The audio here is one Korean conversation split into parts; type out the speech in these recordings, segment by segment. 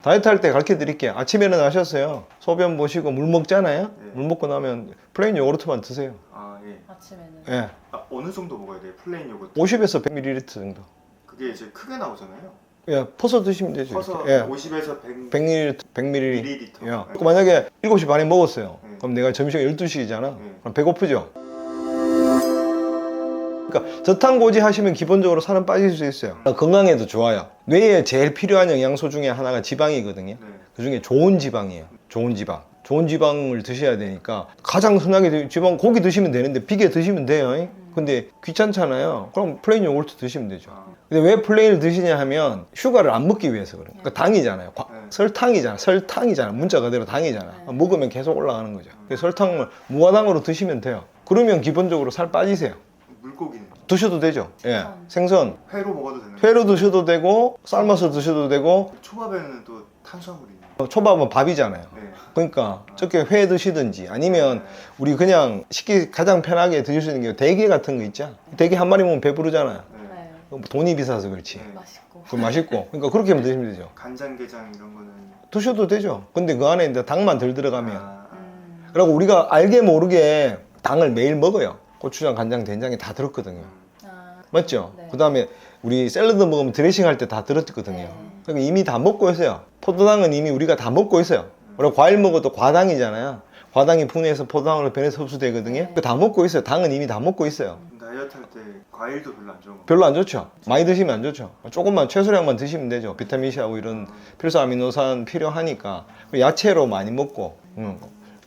다이어트 할 때 가르쳐 드릴게요. 아침에 일어나셨어요. 소변 보시고 물 먹잖아요. 네. 물 먹고 나면 플레인 요구르트만 드세요. 아, 예. 아침에는. 예. 아, 어느 정도 먹어야 돼요? 플레인 요거트. 50에서 100ml 정도. 그게 이제 크게 나오잖아요. 예, 퍼서 드시면 되죠. 커서 예. 50에서 100 100ml, 100ml. 밀리리터. 예. 만약에 7시 반에 먹었어요. 네. 그럼 내가 점심 12시잖아. 네. 그럼 배고프죠? 그러니까 저탄고지 하시면 기본적으로 살은 빠질 수 있어요. 건강에도 좋아요. 뇌에 제일 필요한 영양소 중에 하나가 지방이거든요. 네. 그 중에 좋은 지방이에요. 좋은 지방. 좋은 지방을 드셔야 되니까 가장 흔하게 지방 고기 드시면 되는데 비계 드시면 돼요. 근데 귀찮잖아요. 그럼 플레인 요구르트 드시면 되죠. 아, 근데 왜 플레인을 드시냐 하면 슈가를 안 먹기 위해서 그래요. 그러니까 당이잖아요. 네. 설탕이잖아. 문자 그대로 당이잖아. 먹으면 계속 올라가는 거죠. 그래서 설탕을 무화당으로 드시면 돼요. 그러면 기본적으로 살 빠지세요. 물고기는 드셔도 되죠. 예. 생선 회로 먹어도 되는 회로 드셔도 되고 삶아서 드셔도 되고 초밥에는 또 탄수화물이 있는 초밥은 밥이잖아요. 네. 그러니까 저렇게 회 드시든지 아니면 우리 그냥 쉽게 가장 편하게 드실 수 있는 게 대게 같은 거 있죠. 대게 한 마리 먹으면 배부르잖아요. 네. 네. 돈이 비싸서 그렇지. 네. 맛있고. 그 맛있고. 그러니까 그렇게 하면 드시면 되죠. 간장게장 이런 거는 드셔도 되죠. 근데 그 안에 이제 당만 덜 들어가면. 아, 그리고 우리가 알게 모르게 당을 매일 먹어요. 고추장, 간장, 된장이 다 들었거든요. 아, 맞죠? 네. 그 다음에 우리 샐러드 먹으면 드레싱 할 때 다 들었거든요. 네. 그러니까 이미 다 먹고 있어요. 포도당은 이미 우리가 다 먹고 있어요. 우리가 과일 먹어도 과당이잖아요. 과당이 분해해서 포도당으로 변해서 흡수되거든요. 네. 다 먹고 있어요. 당은 이미 다 먹고 있어요. 다이어트 할 때 과일도 별로 안 좋은 거 별로 안 좋죠. 많이 드시면 안 좋죠. 조금만 최소량만 드시면 되죠. 비타민C하고 이런 필수 아미노산 필요하니까. 야채로 많이 먹고,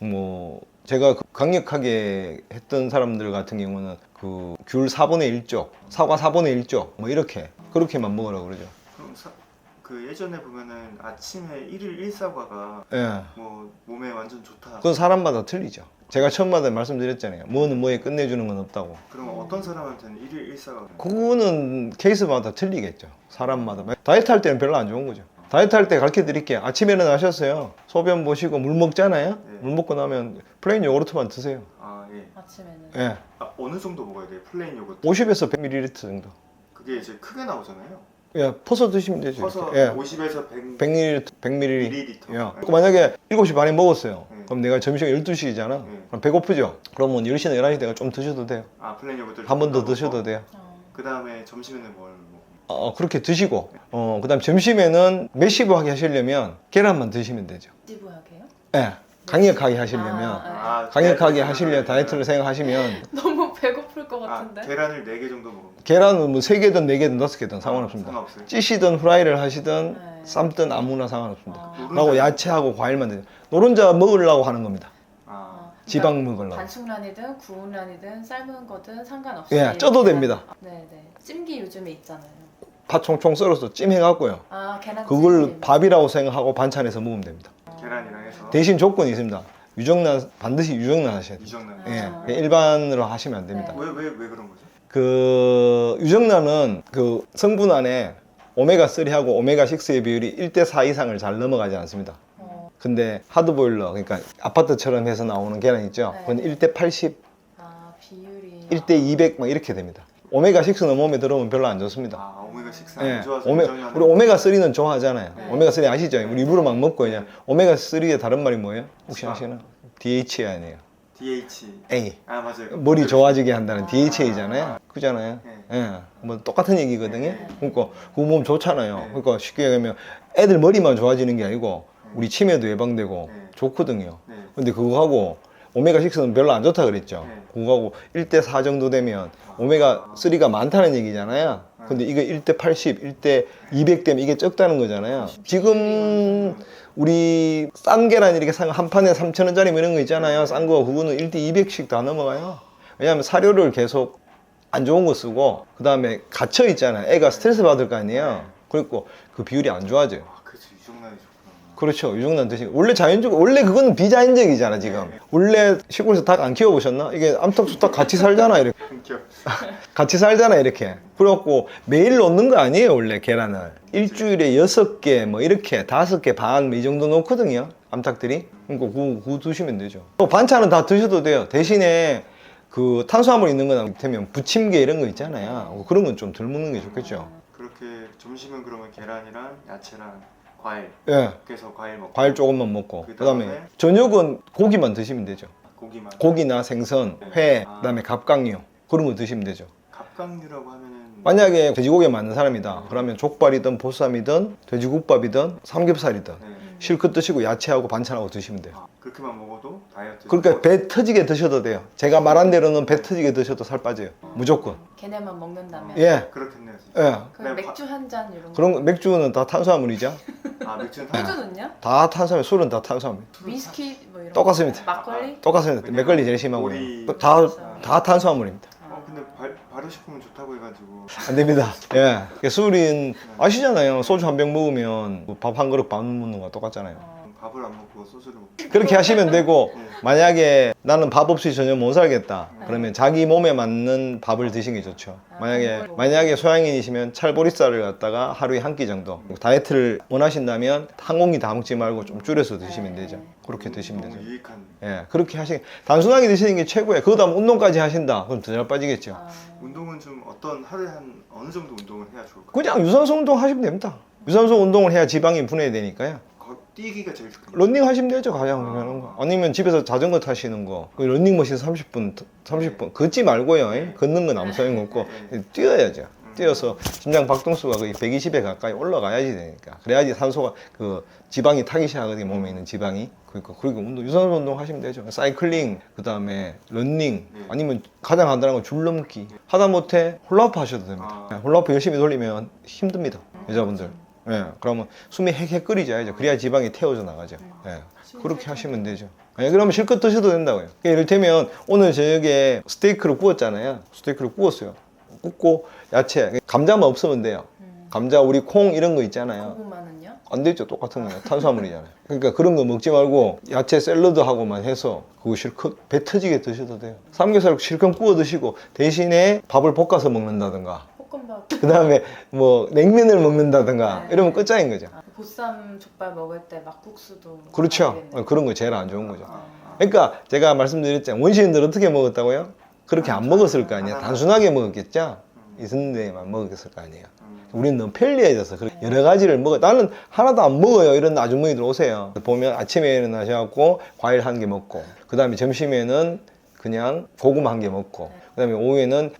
뭐 제가 강력하게 했던 사람들 같은 경우는 그 귤 4분의 1쪽, 사과 4분의 1쪽, 뭐 이렇게 그렇게만 먹으라고 그러죠. 그럼 그 예전에 보면은 아침에 1일 1사과가 예. 뭐 몸에 완전 좋다. 그건 사람마다 틀리죠. 제가 처음마다 말씀드렸잖아요. 뭐는 뭐에 끝내주는 건 없다고. 그럼 어떤 사람한테는 1일 1사과 그거는 케이스마다 틀리겠죠. 사람마다. 다이어트 할 때는 별로 안 좋은 거죠. 다이어트 할 때 가르쳐 드릴게요. 아침에 일어나셨어요. 소변 보시고 물 먹잖아요. 네. 물 먹고 나면 플레인 요구르트만 드세요. 아, 예. 아침에는. 예. 아, 어느 정도 먹어야 돼요? 플레인 요거트. 50에서 100ml 정도. 그게 이제 크게 나오잖아요. 예, 퍼서 드시면 되죠. 커서 예. 50에서 100 100ml, 100ml. 밀리리터. 예. 만약에 7시 반에 먹었어요. 네. 그럼 내가 점심 12시잖아. 네. 그럼 배고프죠? 그러면 10시나 11시 내가 좀 드셔도 돼요. 아, 플레인 요거트를 한 번 더 드셔도 돼요. 그 다음에 점심에는 뭘 그렇게 드시고, 그 다음 점심에는 메시브하게 하시려면 계란만 드시면 되죠. 지부하게요? 예. 강력하게 하시려면, 아, 강력하게 하시려 다이어트를 생각하시면, 너무 배고플 것 아, 같은데. 계란을 4개 정도 먹으면 계란은 뭐 3개든 4개든 5개든 상관없습니다. 상관없어요. 찌시든 후라이를 하시든 네. 삶든 아무나 상관없습니다. 아. 그리고 야채하고 과일만 드세요. 노른자 먹으려고 하는 겁니다. 아, 지방 먹으려고. 반숙란이든 구운란이든 삶은 거든 상관없이. 예, 쪄도 됩니다. 네네. 찜기 요즘에 있잖아요. 파 총총 썰어서 찜해갖고요. 아, 계란찜. 그걸 밥이라고 생각하고 반찬해서 먹으면 됩니다. 계란이랑 해서 대신 조건이 있습니다. 유정란, 반드시 유정란 하셔야 돼요. 유정란. 아. 예, 일반으로 하시면 안 됩니다. 네. 왜 그런 거죠? 그 유정란은 그 성분 안에 오메가3하고 오메가6의 비율이 1대4 이상을 잘 넘어가지 않습니다. 근데 하드보일러, 그러니까 아파트처럼 해서 나오는 계란 있죠? 네. 그건 1대80, 아, 비율이. 1대200 막 이렇게 됩니다. 오메가6는 몸에 들어오면 별로 안 좋습니다. 아, 오메가6 예, 안 좋아서 우리 유정란을 오메가3는 좋아하잖아요. 네. 오메가3 아시죠? 우리 입으로 막 먹고 그냥. 오메가3의 다른 말이 뭐예요? 혹시 수박. 아시나? DHA 아니에요. DH. A. 아, 맞아요. 머리 좋아지게 한다는 아. DHA잖아요. 그잖아요. 네. 예. 뭐 똑같은 얘기거든요. 그러니까 그거 몸 좋잖아요. 네. 그러니까 쉽게 얘기하면 애들 머리만 좋아지는 게 아니고 우리 치매도 예방되고 네. 좋거든요. 네. 근데 그거하고 오메가6는 별로 안 좋다 그랬죠. 네. 그거하고 1대4 정도 되면 오메가3가 많다는 얘기잖아요. 근데 이거 1대80, 1대200 되면 이게 적다는 거잖아요. 지금 우리 싼 계란 이렇게 산 한 판에 3,000원짜리 뭐 이런 거 있잖아요. 싼 거 그거는 1대200씩 다 넘어가요. 왜냐하면 사료를 계속 안 좋은 거 쓰고 그 다음에 갇혀 있잖아요. 애가 스트레스 받을 거 아니에요. 그리고 그 비율이 안 좋아져요. 아, 그래서 유정란이 좋구나. 그렇죠. 유정란 드시 원래 자연적 원래 그건 비자연적이잖아 지금. 원래 시골에서 닭 안 키워보셨나? 이게 암탉수탉 같이 살잖아 이렇게. 품격. 같이 살잖아 이렇게. 그래갖고 매일 넣는 거 아니에요 원래 계란을. 일주일에 6개 뭐 이렇게 5개 반 이 정도 넣거든요 암탉들이. 그러니까 그거 드시면 되죠. 또 반찬은 다 드셔도 돼요. 대신에 그 탄수화물 있는 거나 되면 부침개 이런 거 있잖아요. 그런 건 좀 덜 먹는 게 좋겠죠. 그렇게 점심은 그러면 계란이랑 야채랑 과일. 예, 그래서 과일 먹고. 과일 조금만 먹고 그다음에 그다음에 저녁은 고기만 드시면 되죠. 고기만. 고기나 생선, 회, 아. 그다음에 갑각류 그런 거 드시면 되죠. 갑각류라고 하면은 만약에 돼지고기에 맞는 사람이다. 그러면 족발이든 보쌈이든 돼지국밥이든 삼겹살이든 네. 실컷 드시고 야채하고 반찬하고 드시면 돼요. 아, 그렇게만 먹어도 다이어트. 그러니까 배 터지게 드셔도 돼요. 제가 말한 대로는 배 터지게 드셔도 살 빠져요. 무조건. 걔네만 먹는다면. 예, 그렇겠네요. 진짜. 예. 그럼 네, 맥주 한 잔 이런 거. 그런 거, 맥주는 다 탄수화물이죠. 아 맥주는 다. 소주는요? 다 탄수화물, 술은 다 탄수화물. 위스키 뭐 이런 똑같습니다. 거. 막걸리? 똑같습니다. 맥걸리 제일 심하고요. 우리- 다 탄수화물입니다. 근데 발효식품은 좋다고 해가지고. 안 됩니다. 예. 술은 아시잖아요. 소주 한 병 먹으면 밥 한 그릇 반 먹는 거 똑같잖아요. 밥을 안 먹고 소주를 먹고. 그렇게 하시면 되고 네. 만약에 나는 밥 없이 전혀 못 살겠다. 그러면 자기 몸에 맞는 밥을 드시는 게 좋죠. 만약에 소양인이시면 찰보리쌀을 갖다가 하루에 한 끼 정도. 다이어트를 원하신다면 한 공기 다 먹지 말고 좀 줄여서 드시면 되죠. 그렇게 드시면 너무 되죠. 유익한. 예, 그렇게 단순하게 드시는 게 최고예요. 그러다 운동까지 하신다. 그럼 더 잘 빠지겠죠. 아, 운동은 좀 하루에 한 어느 정도 운동을 해야 좋을까요? 그냥 유산소 운동 하시면 됩니다. 유산소 운동을 해야 지방이 분해되니까요. 뛰기가 제일 좋겠네요. 런닝 하시면 되죠. 가장 중요한 거. 아니면 집에서 자전거 타시는 거. 그 런닝머신 30분 걷지 말고요. 걷는 건 아무 소용 없고 뛰어야죠. 뛰어서 심장 박동수가 거의 120에 가까이 올라가야지 되니까. 그래야지 산소가 그 지방이 타기 시작하거든요. 몸에 있는 지방이. 그러니까 그리고 유산소 운동 하시면 되죠. 사이클링, 그다음에 런닝, 아니면 가장 간단한 건 줄넘기. 하다 못해 홀라프 하셔도 됩니다. 홀라프 열심히 돌리면 힘듭니다. 여자분들. 예, 그러면 숨이 헥헥 끓이져야죠. 그래야 지방이 태워져 나가죠. 예, 그렇게 하시면 되죠. 예, 그러면 실컷 드셔도 된다고요. 그러니까 이를테면 오늘 저녁에 스테이크를 구웠잖아요. 스테이크를 구웠어요. 굽고 야채, 감자만 없으면 돼요. 감자, 우리 콩 이런 거 있잖아요. 고구마는요? 안 되죠. 똑같은 거예요. 탄수화물이잖아요. 그러니까 그런 거 먹지 말고 야채 샐러드하고만 해서 그거 실컷 배 터지게 드셔도 돼요. 삼겹살 실컷 구워 드시고 대신에 밥을 볶아서 먹는다든가 볶음밥. 그 다음에 뭐 냉면을 먹는다든가 네. 이러면 끝장인 거죠. 아, 보쌈 족발 먹을 때 막국수도. 그렇죠. 먹어야겠네요. 그런 거 제일 안 좋은 거죠. 아, 그러니까 제가 말씀드렸잖아요. 원시인들 어떻게 먹었다고요? 그렇게 안 먹었을 거 아니에요. 단순하게 먹었겠죠. 있는 데만 먹었을 거 아니에요. 우리는 너무 편리해져서 여러 가지를 먹어. 나는 하나도 안 먹어요. 이런 아주머니들 오세요. 보면 아침에 일어나셔갖고 과일 한 개 먹고, 그 다음에 점심에는 그냥 고구마 한 개 먹고, 그 다음에 오후에는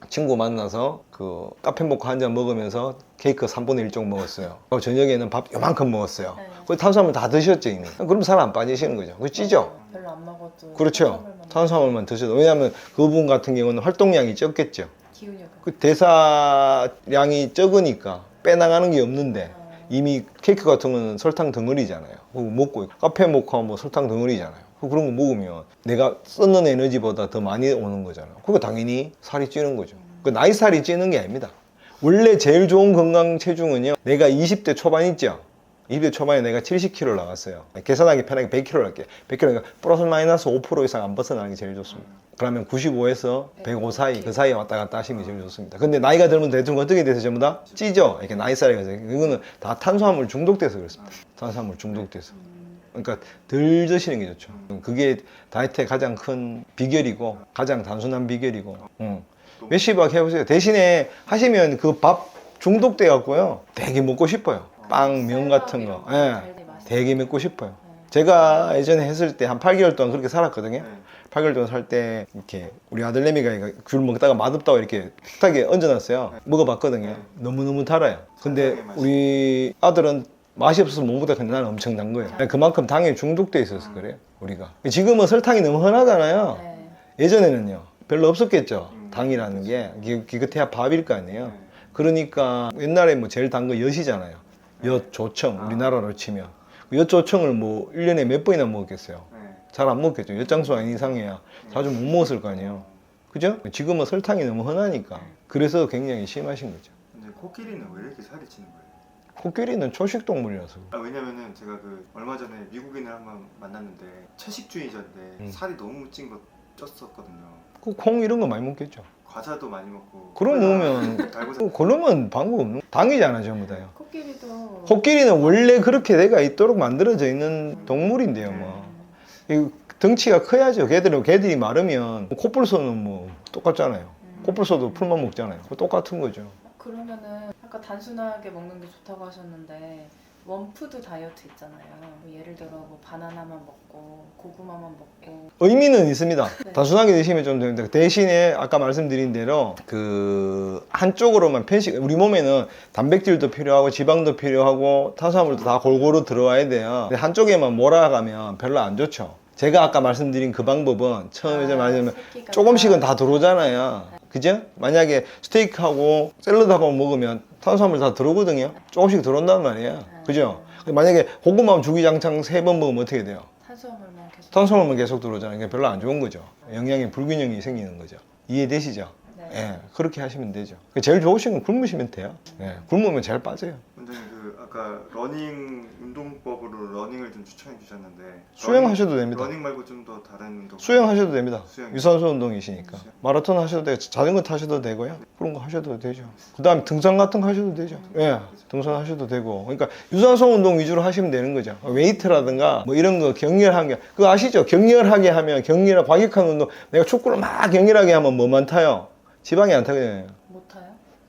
친구 만나서 그 카페 모카 한 잔 먹으면서 케이크 3분의 1 정도 먹었어요. 저녁에는 밥 요만큼 먹었어요. 네. 그 탄수화물 다 드셨죠 이미. 그럼 살 안 빠지시는 거죠. 그거 찌죠? 별로 안 먹어도. 그렇죠. 탄수화물만 탄수화물만 드셔도. 왜냐하면 그분 같은 경우는 활동량이 적겠죠. 기운이 없고. 그 대사량이 적으니까 빼나가는 게 없는데 이미 케이크 같은 거는 설탕 덩어리잖아요. 그거 먹고 카페 모카 뭐 설탕 덩어리잖아요. 그런 거 먹으면 내가 쓰는 에너지보다 더 많이 오는 거잖아요. 그거 당연히 살이 찌는 거죠. 그 나이 살이 찌는 게 아닙니다. 원래 제일 좋은 건강 체중은요. 내가 20대 초반 있죠. 20대 초반에 내가 70kg 나갔어요. 계산하기 편하게 100kg 할게. 100kg 플러스 마이너스 5% 이상 안 벗어나는 게 제일 좋습니다. 그러면 95에서 105 사이, 그 사이에 왔다 갔다 하시는 게 제일 좋습니다. 근데 나이가 들면 대충 어떻게 돼서 전부 다 찌죠? 이렇게 나이 살이 가서. 이거는 다 탄수화물 중독돼서 그렇습니다. 탄수화물 중독돼서. 그러니까 덜 드시는 게 좋죠. 그게 다이어트의 가장 큰 비결이고, 가장 단순한 비결이고. 몇십박 해보세요. 대신에 하시면 그 밥 중독돼 갖고요. 되게 먹고 싶어요. 빵, 면 같은 거. 예, 되게 먹고 싶어요. 제가 예전에 했을 때 한 8개월 동안 그렇게 살았거든요. 8개월 동안 살 때 이렇게 우리 아들내미가 귤 먹다가 맛없다고 이렇게 식탁에 얹어놨어요. 먹어봤거든요. 너무너무 달아요. 근데 우리 아들은 맛이 없어서 못 먹다 근데 나는 엄청 단 거예요. 그만큼 당에 중독돼 있어서 그래요. 우리가. 지금은 설탕이 너무 흔하잖아요. 네. 예전에는요. 별로 없었겠죠. 당이라는 게. 기껏해야 밥일 거 아니에요. 그러니까 옛날에 뭐 제일 단 거 엿이잖아요. 엿, 조청, 우리나라로 치면. 엿, 조청을 뭐 1년에 몇 번이나 먹었겠어요. 잘 안 먹겠죠. 엿장수 아닌 이상이야. 자주 못 먹었을 거 아니에요. 그죠? 지금은 설탕이 너무 흔하니까. 그래서 굉장히 심하신 거죠. 근데 코끼리는 왜 이렇게 살이 찌는 거예요? 코끼리는 초식동물이라서. 왜냐면은 제가 얼마 전에 미국인을 한번 만났는데 채식주의자인데 살이 너무 쪘었거든요. 그 콩 이런 거 많이 먹겠죠. 과자도 많이 먹고. 그럼 먹으면 그러면 방법 없는 당이잖아 전부 다요. 코끼리도. 코끼리는 원래 그렇게 내가 있도록 만들어져 있는 동물인데요. 뭐 이 덩치가 커야죠. 걔들이 마르면 코뿔소는 뭐 똑같잖아요. 코뿔소도 풀만 먹잖아요. 똑같은 거죠. 그러면은 아까 단순하게 먹는 게 좋다고 하셨는데 원푸드 다이어트 있잖아요. 뭐 예를 들어 뭐 바나나만 먹고 고구마만 먹고. 의미는 있습니다. 네. 단순하게 드시면 좀 되는데 대신에 아까 말씀드린 대로 그 한쪽으로만 편식, 우리 몸에는 단백질도 필요하고 지방도 필요하고 탄수화물도 다 골고루 들어와야 돼요. 근데 한쪽에만 몰아가면 별로 안 좋죠. 제가 아까 말씀드린 그 방법은 처음에 말하자면 새끼가 조금씩은 다 들어오잖아요. 그죠? 만약에 스테이크하고 샐러드하고 먹으면 탄수화물 다 들어오거든요. 조금씩 들어온단 말이에요. 그죠? 만약에 고구마 주기장창 3번 먹으면 어떻게 돼요? 탄수화물만 계속. 탄수화물만 계속 들어오잖아요. 그게 별로 안 좋은 거죠. 영양의 불균형이 생기는 거죠. 이해되시죠? 네. 예, 그렇게 하시면 되죠. 제일 좋으신 건 굶으시면 돼요. 예, 굶으면 잘 빠져요. 원장님 그 아까 러닝 운동법으로 러닝을 좀 추천해 주셨는데 수영하셔도 됩니다. 러닝 말고 좀 더 다른 운동 수영하셔도 됩니다. 수영. 유산소 운동이시니까. 수영. 마라톤 하셔도 되고, 자전거 타셔도 되고요. 그런 거 하셔도 되죠. 그 다음에 등산 같은 거 하셔도 되죠. 예, 등산 하셔도 되고. 그러니까 유산소 운동 위주로 하시면 되는 거죠. 웨이트라든가 뭐 이런 거 격렬한 게, 그거 아시죠? 격렬하게 하면, 격렬한 과격한 운동, 내가 축구를 막 격렬하게 하면 뭐만 타요? 지방이 안 타거든요. 못 타요?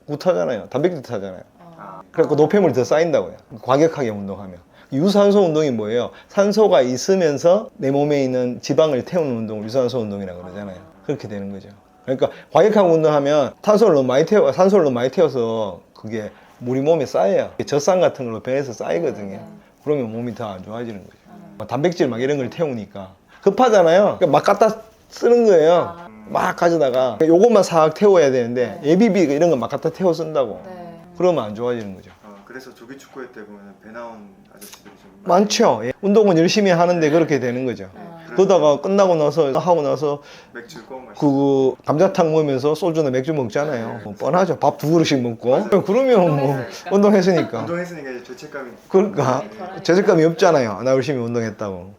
못 타잖아요. 단백질 타잖아요. 아. 그래서 노폐물이 더 쌓인다고요. 과격하게 운동하면. 유산소 운동이 뭐예요? 산소가 있으면서 내 몸에 있는 지방을 태우는 운동을 유산소 운동이라고 그러잖아요. 그렇게 되는 거죠. 그러니까 과격한 운동하면 탄소를 너무 많이 태워, 산소를 너무 많이 태워서 그게 우리 몸에 쌓여요. 젖산 같은 걸로 배에서 쌓이거든요. 그러면 몸이 더 안 좋아지는 거죠. 막 단백질 막 이런 걸 태우니까 급하잖아요. 그러니까 막 갖다 쓰는 거예요. 막 가져다가 요것만 싹 태워야 되는데 예비비 이런 거 막 갖다 태워 쓴다고. 네. 그러면 안 좋아지는 거죠. 그래서 조기 축구회 때 보면 배 나온 아저씨들이 좀 많죠. 예. 운동은 열심히 하는데 그렇게 되는 거죠. 그러다가 끝나고 나서 하고 나서 맥주 꼭 마시고 그 감자탕 먹으면서 소주나 맥주 먹잖아요. 뭐 뻔하죠. 밥 2그릇씩 먹고. 그러면 뭐 운동했으니까. 운동했으니까 이제 죄책감이 그러니까 덜하니까. 죄책감이 없잖아요. 나 열심히 운동했다고.